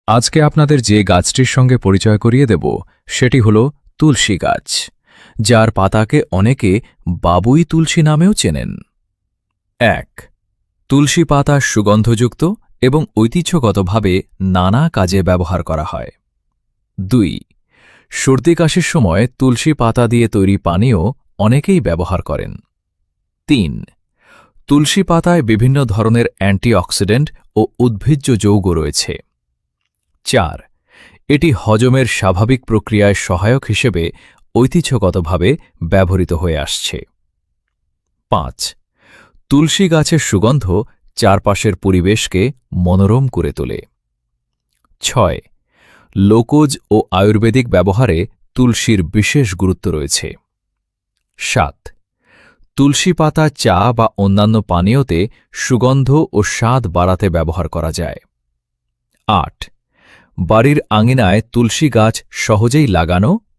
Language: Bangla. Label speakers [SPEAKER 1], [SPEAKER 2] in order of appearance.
[SPEAKER 1] আজকে আপনাদের যে গাছটির সঙ্গে পরিচয় করিয়ে দেব সেটি হল তুলসী গাছ, যার পাতাকে অনেকে বাবুই তুলসী নামেও চেনেন। ১. তুলসী পাতা সুগন্ধযুক্ত এবং ঐতিহ্যগতভাবে নানা কাজে ব্যবহার করা হয়। ২. সর্দি কাশির সময় তুলসী পাতা দিয়ে তৈরি পানীয় অনেকেই ব্যবহার করেন। ৩. তুলসী পাতায় বিভিন্ন ধরনের অ্যান্টিঅক্সিডেন্ট ও উদ্ভিজ্জ যৌগ রয়েছে। ৪. এটি হজমের স্বাভাবিক প্রক্রিয়ায় সহায়ক হিসেবে ঐতিহ্যগতভাবে ব্যবহৃত হয়ে আসছে। ৫. তুলসী গাছের সুগন্ধ চারপাশের পরিবেশকে মনোরম করে তোলে। ৬. লোকজ ও আয়ুর্বেদিক ব্যবহারে তুলসীর বিশেষ গুরুত্ব রয়েছে। ৭. তুলসী পাতা চা বা অন্যান্য পানীয়তে সুগন্ধ ও স্বাদ বাড়াতে ব্যবহার করা যায়। ৮. বাড়ির আঙিনায় তুলসী গাছ সহজেই লাগানো ও